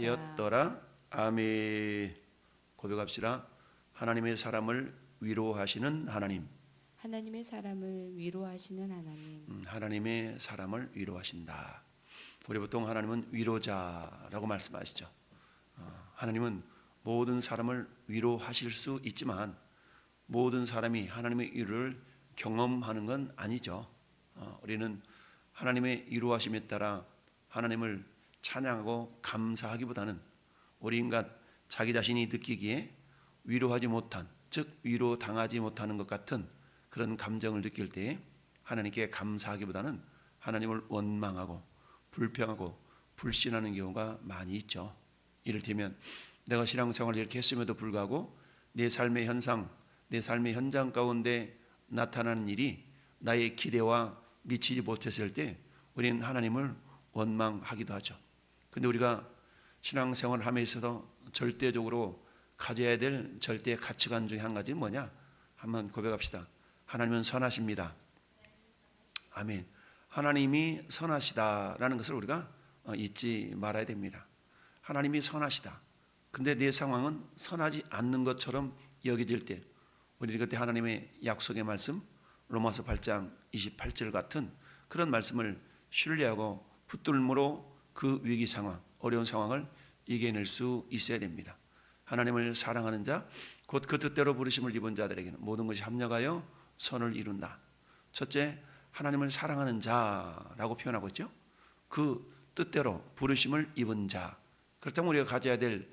위로하였더라. 아멘. 고백합시다. 하나님의 사람을 위로하시는 하나님. 하나님의 사람을 위로하시는 하나님. 하나님의 사람을 위로하신다. 우리 보통 하나님은 위로자라고 말씀하시죠. 하나님은 모든 사람을 위로하실 수 있지만 모든 사람이 하나님의 위로를 경험하는 건 아니죠. 우리는 하나님의 위로하심에 따라 하나님을 찬양하고 감사하기보다는 우리 인간 자기 자신이 느끼기에 위로하지 못한, 즉 위로당하지 못하는 것 같은 그런 감정을 느낄 때 하나님께 감사하기보다는 하나님을 원망하고 불평하고 불신하는 경우가 많이 있죠. 이를테면 내가 신앙생활을 이렇게 했음에도 불구하고 내 삶의 현상, 내 삶의 현장 가운데 나타나는 일이 나의 기대와 미치지 못했을 때 우리는 하나님을 원망하기도 하죠. 근데 우리가 신앙생활을 하면서도 절대적으로 가져야 될 절대 가치관 중에 한 가지는 뭐냐? 한번 고백합시다. 하나님은 선하십니다. 아멘. 하나님이 선하시다라는 것을 우리가 잊지 말아야 됩니다. 하나님이 선하시다. 근데 내 상황은 선하지 않는 것처럼 여겨질 때 우리 그때 하나님의 약속의 말씀 로마서 8장 28절 같은 그런 말씀을 신뢰하고 붙들므로 그 위기 상황, 어려운 상황을 이겨낼 수 있어야 됩니다. 하나님을 사랑하는 자, 곧 그 뜻대로 부르심을 입은 자들에게는 모든 것이 합력하여 선을 이룬다. 첫째, 하나님을 사랑하는 자라고 표현하고 있죠. 그 뜻대로 부르심을 입은 자. 그렇다면 우리가 가져야 될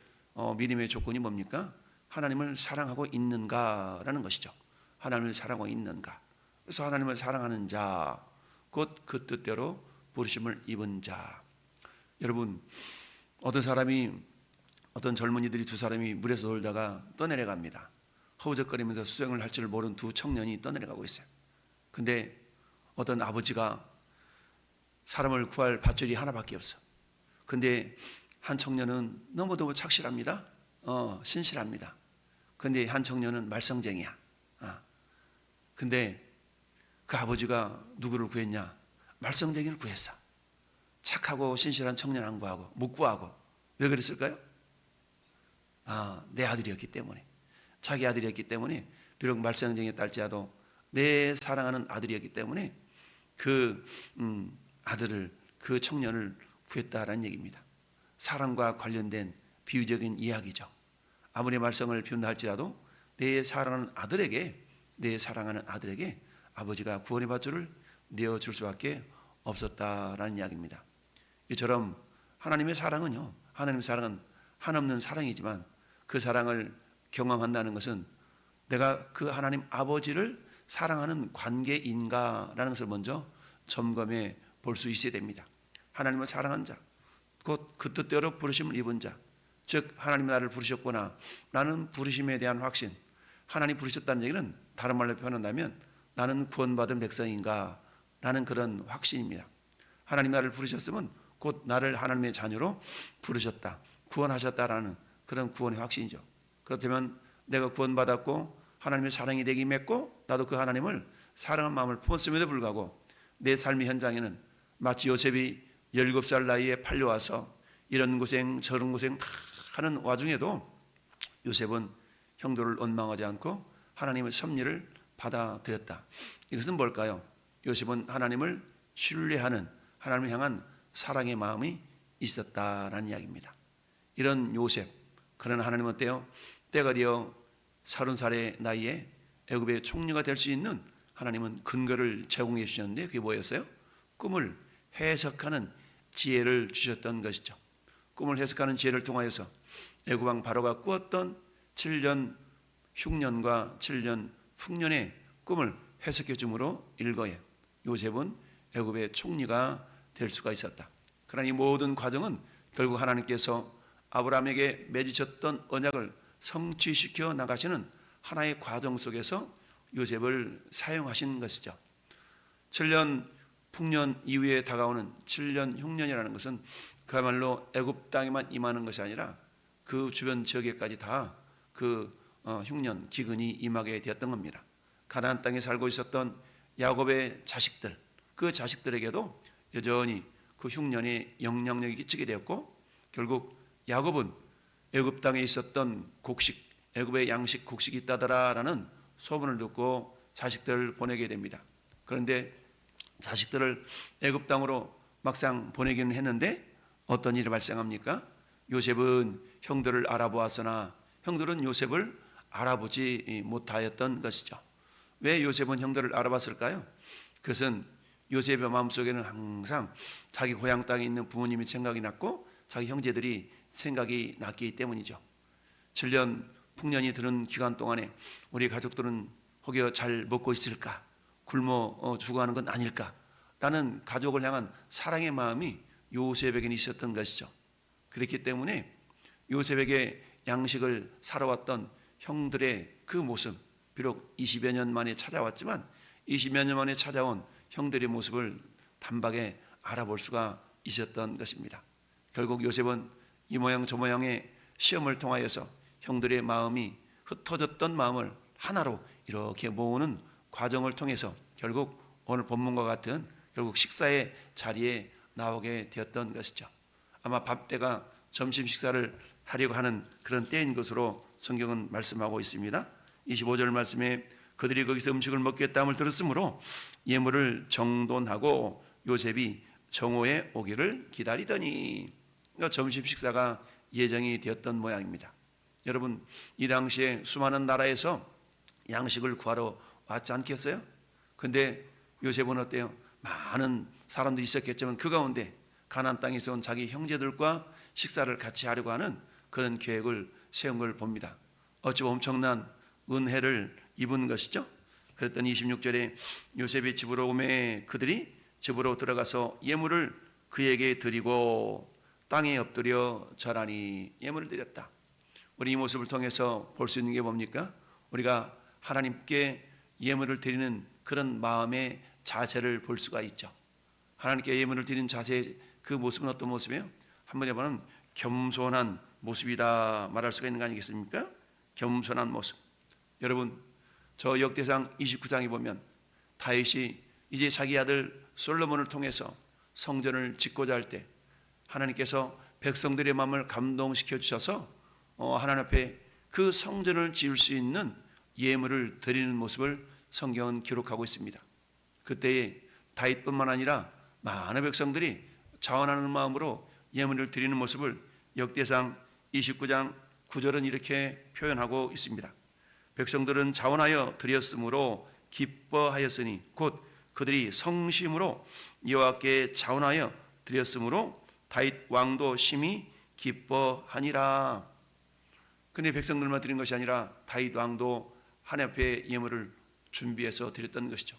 믿음의 조건이 뭡니까? 하나님을 사랑하고 있는가라는 것이죠. 하나님을 사랑하고 있는가. 그래서 하나님을 사랑하는 자, 곧 그 뜻대로 부르심을 입은 자. 여러분, 어떤 젊은이들이 두 사람이 물에서 놀다가 떠내려갑니다. 허우적거리면서 수영을 할 줄 모르는 두 청년이 떠내려가고 있어요. 근데 어떤 아버지가 사람을 구할 밧줄이 하나밖에 없어. 근데 한 청년은 너무너무 착실합니다. 신실합니다. 근데 한 청년은 말썽쟁이야. 근데 그 아버지가 누구를 구했냐? 말썽쟁이를 구했어. 착하고 신실한 청년 안 구하고 못 구하고. 왜 그랬을까요? 내 아들이었기 때문에, 자기 아들이었기 때문에, 비록 말썽쟁이에 딸지라도 내 사랑하는 아들이었기 때문에 그 아들을, 그 청년을 구했다라는 얘기입니다. 사랑과 관련된 비유적인 이야기죠. 아무리 말썽을 피운다 할지라도 내 사랑하는 아들에게 아버지가 구원의 밧줄을 내어줄 수밖에 없었다라는 이야기입니다. 이처럼 하나님의 사랑은 한없는 사랑이지만 그 사랑을 경험한다는 것은 내가 그 하나님 아버지를 사랑하는 관계인가라는 것을 먼저 점검해 볼 수 있어야 됩니다. 하나님을 사랑한 자, 곧 그 뜻대로 부르심을 입은 자, 즉 하나님이 나를 부르셨구나 라는 부르심에 대한 확신. 하나님 부르셨다는 얘기는 다른 말로 표현한다면 나는 구원받은 백성인가 라는 그런 확신입니다. 하나님 나를 부르셨으면 곧 나를 하나님의 자녀로 부르셨다, 구원하셨다라는 그런 구원의 확신이죠. 그렇다면 내가 구원받았고 하나님의 사랑이 되기 맺고 나도 그 하나님을 사랑한 마음을 품었음에도 불구하고 내 삶의 현장에는 마치 요셉이 17살 나이에 팔려와서 이런 고생 저런 고생 다 하는 와중에도 요셉은 형들을 원망하지 않고 하나님의 섭리를 받아들였다. 이것은 뭘까요? 요셉은 하나님을 신뢰하는, 하나님을 향한 사랑의 마음이 있었다라는 이야기입니다. 이런 요셉, 그러나 하나님은 어때요? 때가 되어 30살의 나이에 애굽의 총리가 될 수 있는 하나님은 근거를 제공해 주셨는데 그게 뭐였어요? 꿈을 해석하는 지혜를 주셨던 것이죠. 꿈을 해석하는 지혜를 통하여서 애굽 왕 바로가 꾸었던 7년 흉년과 7년 풍년의 꿈을 해석해 줌으로 일거에 요셉은 애굽의 총리가 될 수가 있었다. 그러나 이 모든 과정은 결국 하나님께서 아브라함에게 맺으셨던 언약을 성취시켜 나가시는 하나의 과정 속에서 요셉을 사용하신 것이죠. 7년 풍년 이후에 다가오는 7년 흉년이라는 것은 그야말로 애굽 땅에만 임하는 것이 아니라 그 주변 지역에까지 다 그 흉년 기근이 임하게 되었던 겁니다. 가나안 땅에 살고 있었던 야곱의 자식들, 그 자식들에게도 여전히 그 흉년의 영향력이 끼치게 되었고 결국 야곱은 애굽 땅에 있었던 곡식, 애굽의 양식 곡식이 있다더라라는 소문을 듣고 자식들을 보내게 됩니다. 그런데 자식들을 애굽 땅으로 막상 보내기는 했는데 어떤 일이 발생합니까? 요셉은 형들을 알아보았으나 형들은 요셉을 알아보지 못하였던 것이죠. 왜 요셉은 형들을 알아봤을까요? 그것은 요셉의 마음속에는 항상 자기 고향 땅에 있는 부모님이 생각이 났고 자기 형제들이 생각이 났기 때문이죠. 7년 풍년이 드는 기간 동안에 우리 가족들은 혹여 잘 먹고 있을까? 굶어 죽어가는 건 아닐까? 라는 가족을 향한 사랑의 마음이 요셉에게는 있었던 것이죠. 그렇기 때문에 요셉에게 양식을 사러 왔던 형들의 그 모습, 비록 20여 년 만에 찾아왔지만 20여 년 만에 찾아온 형들의 모습을 단박에 알아볼 수가 있었던 것입니다. 결국 요셉은 이 모양 저 모양의 시험을 통하여서 형들의 마음이 흩어졌던 마음을 하나로 이렇게 모으는 과정을 통해서 결국 오늘 본문과 같은 결국 식사의 자리에 나오게 되었던 것이죠. 아마 밥 때가 점심 식사를 하려고 하는 그런 때인 것으로 성경은 말씀하고 있습니다. 25절 말씀에 그들이 거기서 음식을 먹겠다함을 들었으므로 예물을 정돈하고 요셉이 정오에 오기를 기다리더니, 그러니까 점심 식사가 예정이 되었던 모양입니다. 여러분, 이 당시에 수많은 나라에서 양식을 구하러 왔지 않겠어요? 근데 요셉은 어때요? 많은 사람들이 있었겠지만 그 가운데 가나안 땅에서 온 자기 형제들과 식사를 같이 하려고 하는 그런 계획을 세운 걸 봅니다. 어찌 엄청난 은혜를 입은 것이죠. 그랬더니 26절에 요셉이 집으로 오매 그들이 집으로 들어가서 예물을 그에게 드리고 땅에 엎드려 절하니, 예물을 드렸다. 우리 이 모습을 통해서 볼 수 있는 게 뭡니까? 우리가 하나님께 예물을 드리는 그런 마음의 자세를 볼 수가 있죠. 하나님께 예물을 드리는 자세, 그 모습은 어떤 모습이에요? 한번에 보면 겸손한 모습이다 말할 수가 있는 거 아니겠습니까? 겸손한 모습. 여러분, 저 역대상 29장에 보면 다윗이 이제 자기 아들 솔로몬을 통해서 성전을 짓고자 할 때 하나님께서 백성들의 마음을 감동시켜 주셔서 하나님 앞에 그 성전을 지을 수 있는 예물을 드리는 모습을 성경은 기록하고 있습니다. 그때에 다윗뿐만 아니라 많은 백성들이 자원하는 마음으로 예물을 드리는 모습을 역대상 29장 9절은 이렇게 표현하고 있습니다. 백성들은 자원하여 드렸으므로 기뻐하였으니 곧 그들이 성심으로 여호와께 자원하여 드렸으므로 다윗 왕도 심히 기뻐하니라. 근데 백성들만 드린 것이 아니라 다윗 왕도 하나님 앞에 예물을 준비해서 드렸던 것이죠.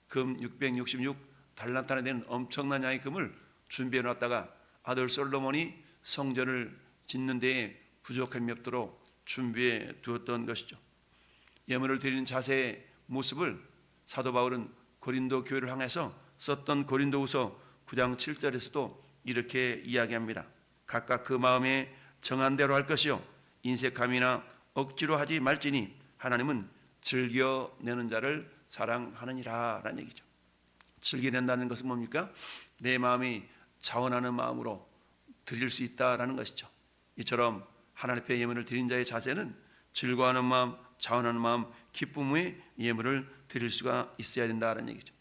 금 666 달란트나 되는 엄청난 양의 금을 준비해 놨다가 아들 솔로몬이 성전을 짓는 데에 부족함이 없도록 준비해 두었던 것이죠. 예물을 드리는 자세의 모습을 사도 바울은 고린도 교회를 향해서 썼던 고린도후서 9장 7절에서도 이렇게 이야기합니다. 각각 그 마음에 정한 대로 할 것이요 인색함이나 억지로 하지 말지니 하나님은 즐겨내는 자를 사랑하느니라 라는 얘기죠. 즐겨낸다는 것은 뭡니까? 내 마음이 자원하는 마음으로 드릴 수 있다라는 것이죠. 이처럼 하나님 앞에 예물을 드린 자의 자세는 즐거워하는 마음, 자원하는 마음, 기쁨의 예물을 드릴 수가 있어야 된다는 얘기죠.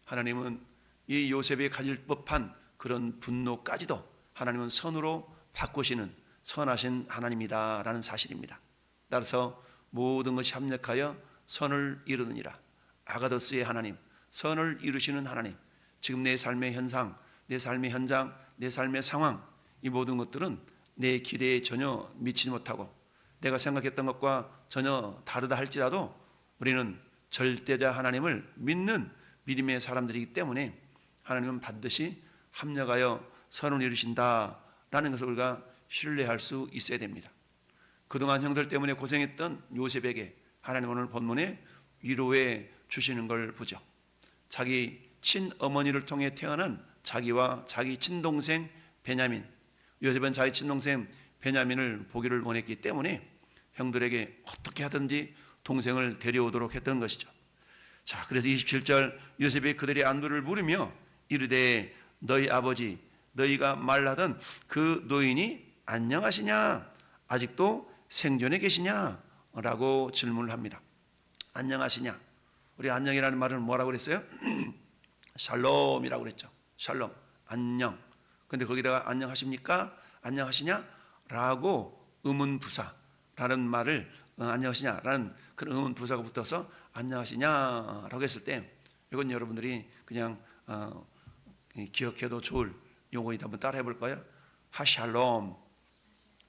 하나님은 이 요셉이 가질 법한 그런 분노까지도 하나님은 선으로 바꾸시는 선하신 하나님이다라는 사실입니다. 따라서 모든 것이 합력하여 선을 이루느니라. 아가더스의 하나님, 선을 이루시는 하나님. 지금 내 삶의 현상, 내 삶의 현장, 내 삶의 상황, 이 모든 것들은 내 기대에 전혀 미치지 못하고 내가 생각했던 것과 전혀 다르다 할지라도 우리는 절대자 하나님을 믿는 믿음의 사람들이기 때문에 하나님은 반드시 합력하여 선을 이루신다라는 것을 우리가 신뢰할 수 있어야 됩니다. 그동안 형들 때문에 고생했던 요셉에게 하나님 오늘 본문에 위로해 주시는 걸 보죠. 자기 친어머니를 통해 태어난 자기와 자기 친동생 베냐민, 요셉은 자기 친동생 베냐민을 보기를 원했기 때문에 형들에게 어떻게 하든지 동생을 데려오도록 했던 것이죠. 자, 그래서 27절 요셉이 그들의 안부를 물으며 이르되 너희 아버지 너희가 말하던 그 노인이 안녕하시냐? 아직도 생존해 계시냐? 라고 질문을 합니다. 안녕하시냐? 우리 안녕이라는 말은 뭐라고 그랬어요? 샬롬이라고 그랬죠. 샬롬, 안녕. 근데 거기다가 안녕하십니까? 안녕하시냐? 라고 의문부사라는 말을 안녕하시냐라는 그런 의문부사가 붙어서 안녕하시냐라고 했을 때 이건 여러분들이 그냥 기억해도 좋을 용어이다. 한번 따라해 볼까요? 하샬롬.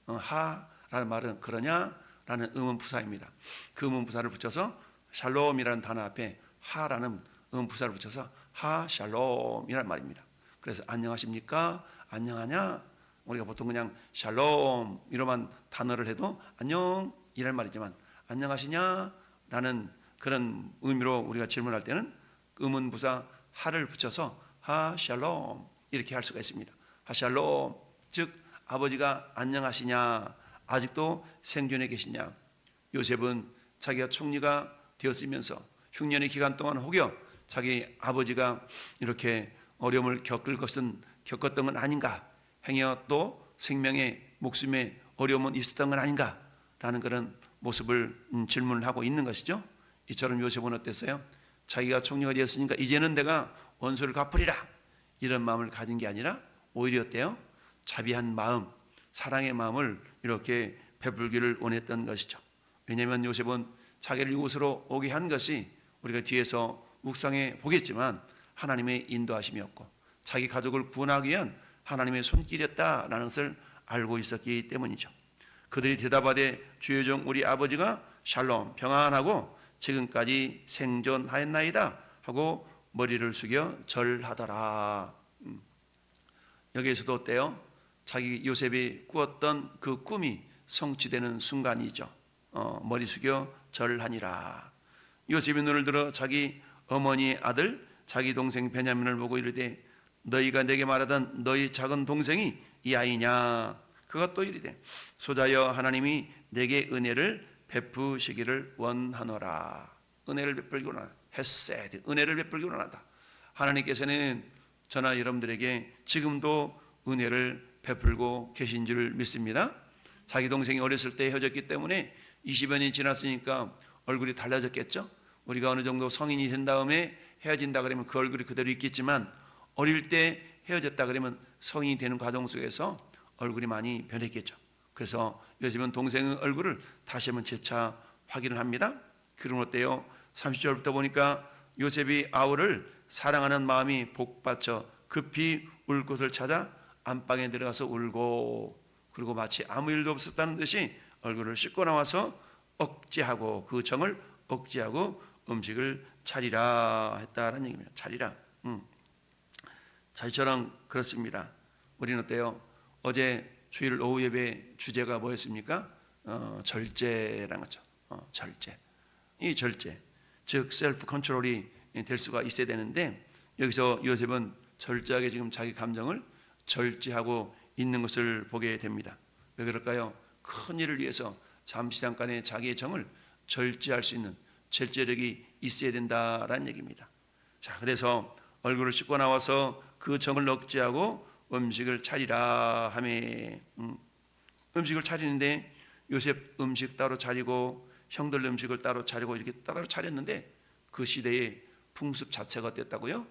하라는 말은 그러냐라는 의문부사입니다. 그 의문부사를 붙여서 샬롬이라는 단어 앞에 하라는 의문부사를 붙여서 하샬롬이라는 말입니다. 그래서 안녕하십니까? 안녕하냐? 우리가 보통 그냥 샬롬 이로만 단어를 해도 안녕 이란 말이지만 안녕하시냐라는 그런 의미로 우리가 질문할 때는 의문부사 하를 붙여서 하샬롬 이렇게 할 수가 있습니다. 하샬롬, 즉 아버지가 안녕하시냐, 아직도 생존해 계시냐. 요셉은 자기가 총리가 되었으면서 흉년의 기간 동안 혹여 자기 아버지가 이렇게 어려움을 겪었던 건 아닌가, 행여 또 생명의 목숨의 어려움은 있었던 건 아닌가 라는 그런 모습을 질문을 하고 있는 것이죠. 이처럼 요셉은 어땠어요? 자기가 총리가 되었으니까 이제는 내가 원수를 갚으리라 이런 마음을 가진 게 아니라 오히려 어때요? 자비한 마음, 사랑의 마음을 이렇게 베풀기를 원했던 것이죠. 왜냐하면 요셉은 자기를 이곳으로 오게 한 것이 우리가 뒤에서 묵상해 보겠지만 하나님의 인도하심이었고 자기 가족을 구원하기 위한 하나님의 손길이었다라는 것을 알고 있었기 때문이죠. 그들이 대답하되 주의 종 우리 아버지가 샬롬 평안하고 지금까지 생존하였나이다 하고 머리를 숙여 절하더라. 여기에서도 어때요? 자기 요셉이 꾸었던 그 꿈이 성취되는 순간이죠. 머리 숙여 절하니라. 요셉이 눈을 들어 자기 어머니의 아들 자기 동생 베냐민을 보고 이르되 너희가 내게 말하던 너희 작은 동생이 이 아이냐? 그가 또 이르되 소자여 하나님이 내게 은혜를 베푸시기를 원하노라. 은혜를 베풀기 원하다. 헤세드, 은혜를 베풀기 원하다. 하나님께서는 저나 여러분들에게 지금도 은혜를 베풀고 계신 줄 믿습니다. 자기 동생이 어렸을 때 헤어졌기 때문에 20여 년이 지났으니까 얼굴이 달라졌겠죠. 우리가 어느 정도 성인이 된 다음에 헤어진다 그러면 그 얼굴이 그대로 있겠지만 어릴 때 헤어졌다 그러면 성인이 되는 과정 속에서 얼굴이 많이 변했겠죠. 그래서 요즘은 동생의 얼굴을 다시 한번 재차 확인을 합니다. 그럼 어때요? 30절부터 보니까 요셉이 아우를 사랑하는 마음이 복받쳐 급히 울 곳을 찾아 안방에 들어가서 울고 그리고 마치 아무 일도 없었다는 듯이 얼굴을 씻고 나와서 억제하고 그 정을 억제하고 음식을 차리라 했다는 얘기입니다. 차리라. 자기처럼 그렇습니다. 우리는 어때요? 어제 주일 오후 예배 주제가 뭐였습니까? 절제라는 거죠. 절제. 이 절제, 즉 셀프 컨트롤이 될 수가 있어야 되는데 여기서 요셉은 절제하게 지금 자기 감정을 절제하고 있는 것을 보게 됩니다. 왜 그럴까요? 큰 일을 위해서 잠시 잠깐의 자기의 정을 절제할 수 있는 절제력이 있어야 된다라는 얘기입니다. 자, 그래서 얼굴을 씻고 나와서 그 정을 억제하고 음식을 차리라 하매 음식을 차리는데 요셉 음식 따로 차리고 형들 음식을 따로 차리고 이렇게 따로 차렸는데 그 시대의 풍습 자체가 어땠다고요?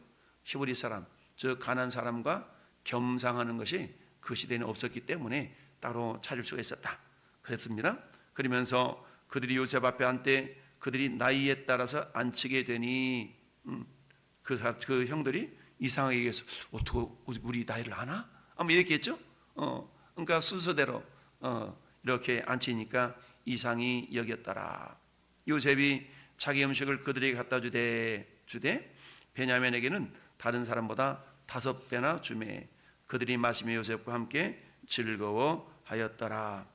히브리 사람, 즉 가나안 사람과 겸상하는 것이 그 시대에는 없었기 때문에 따로 차릴 수가 있었다 그랬습니다. 그러면서 그들이 요셉 앞에 앉되 그들이 나이에 따라서 앉히게 되니 그 형들이 이상하게 얘기해서 어떻게 우리 나이를 아나? 아마 이렇게 했죠. 그러니까 순서대로 이렇게 앉히니까 이상히 여겼더라. 요셉이 자기 음식을 그들에게 갖다 주되 베냐민에게는 다른 사람보다 5배나 주매 그들이 마시며 요셉과 함께 즐거워하였더라.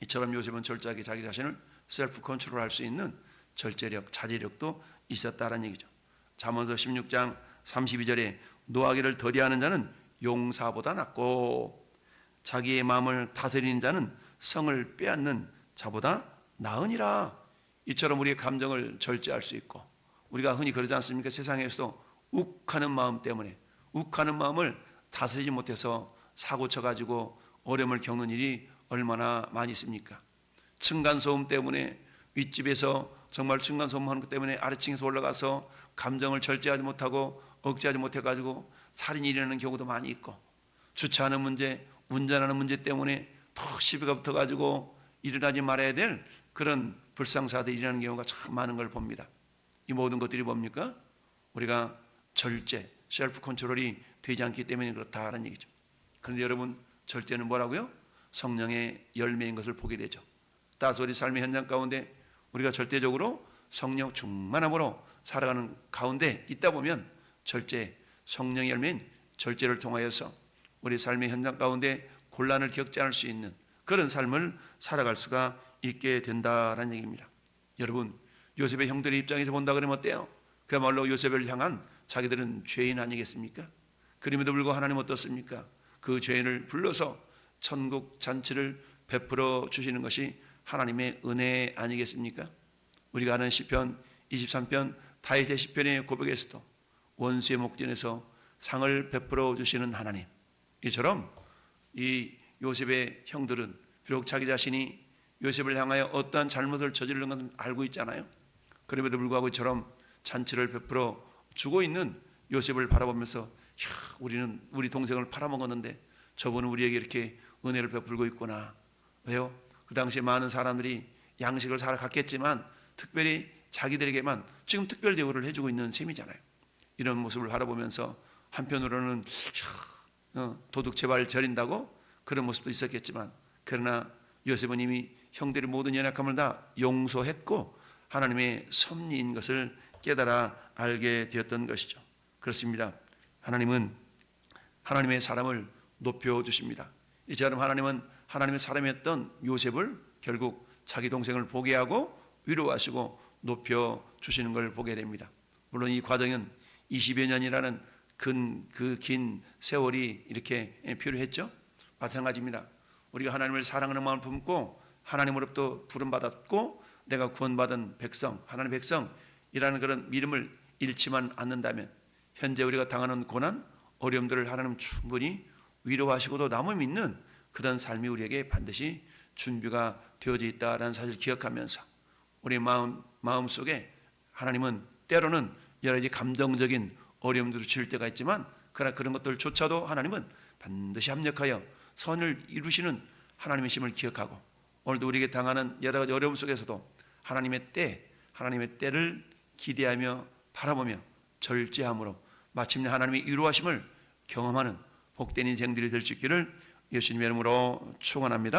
이처럼 요셉은 철저하게 자기 자신을 셀프 컨트롤할 수 있는 절제력, 자제력도 있었다라는 얘기죠. 잠언서 16장 32절에 노하기를 더디하는 자는 용사보다 낫고 자기의 마음을 다스리는 자는 성을 빼앗는 자보다 나으니라. 이처럼 우리의 감정을 절제할 수 있고 우리가 흔히 그러지 않습니까? 세상에서도 욱하는 마음 때문에 욱하는 마음을 다스리지 못해서 사고 쳐가지고 어려움을 겪는 일이 얼마나 많이 있습니까? 층간소음 때문에 윗집에서 정말 층간소음 하는 것 때문에 아래층에서 올라가서 감정을 절제하지 못하고 억제하지 못해가지고 살인이 일어나는 경우도 많이 있고, 주차하는 문제, 운전하는 문제 때문에 더 시비가 붙어가지고 일어나지 말아야 될 그런 불상사들이 일어나는 경우가 참 많은 걸 봅니다. 이 모든 것들이 뭡니까? 우리가 절제, 셀프 컨트롤이 되지 않기 때문에 그렇다는 얘기죠. 그런데 여러분, 절제는 뭐라고요? 성령의 열매인 것을 보게 되죠. 따라서 우리 삶의 현장 가운데 우리가 절대적으로 성령 충만함으로 살아가는 가운데 있다 보면 절제, 성령의 열매인 절제를 통하여서 우리 삶의 현장 가운데 곤란을 겪지 않을 수 있는 그런 삶을 살아갈 수가 있게 된다는 얘기입니다. 여러분, 요셉의 형들의 입장에서 본다 그러면 어때요? 그야말로 요셉을 향한 자기들은 죄인 아니겠습니까? 그럼에도 불구하고 하나님 어떻습니까? 그 죄인을 불러서 천국 잔치를 베풀어 주시는 것이 하나님의 은혜 아니겠습니까? 우리가 아는 시편 23편 다윗의 시편의 고백에서도 원수의 목전에서 상을 베풀어 주시는 하나님, 이처럼 이 요셉의 형들은 비록 자기 자신이 요셉을 향하여 어떠한 잘못을 저지르는 건 알고 있잖아요. 그럼에도 불구하고 이처럼 잔치를 베풀어 주고 있는 요셉을 바라보면서, 우리는 우리 동생을 팔아먹었는데 저분은 우리에게 이렇게 은혜를 베풀고 있구나. 왜요? 그 당시에 많은 사람들이 양식을 사러 갔겠지만 특별히 자기들에게만 지금 특별 대우를 해주고 있는 셈이잖아요. 이런 모습을 바라보면서 한편으로는 도둑 제발 저린다고 그런 모습도 있었겠지만, 그러나 요셉은 이미 형들의 모든 연약함을 다 용서했고 하나님의 섭리인 것을 깨달아 알게 되었던 것이죠. 그렇습니다. 하나님은 하나님의 사람을 높여주십니다. 이처럼 하나님은 하나님의 사람이었던 요셉을 결국 자기 동생을 보게 하고 위로하시고 높여주시는 걸 보게 됩니다. 물론 이 과정은 20여 년이라는 그 긴 세월이 이렇게 필요했죠. 마찬가지입니다. 우리가 하나님을 사랑하는 마음을 품고 하나님으로부터 부름받았고 내가 구원받은 백성, 하나님의 백성이라는 그런 믿음을 잃지만 않는다면 현재 우리가 당하는 고난, 어려움들을 하나님 충분히 위로하시고도 남음 있는 그런 삶이 우리에게 반드시 준비가 되어져 있다는 사실을 기억하면서 우리 마음 속에 하나님은 때로는 여러 가지 감정적인 어려움들을 주실 때가 있지만, 그러나 그런 것들조차도 하나님은 반드시 합력하여 선을 이루시는 하나님의 심을 기억하고 오늘도 우리에게 당하는 여러 가지 어려움 속에서도 하나님의 때를 기대하며 바라보며 절제함으로 마침내 하나님의 위로하심을 경험하는 복된 인생들이 될 수 있기를 예수님의 이름으로 축원합니다.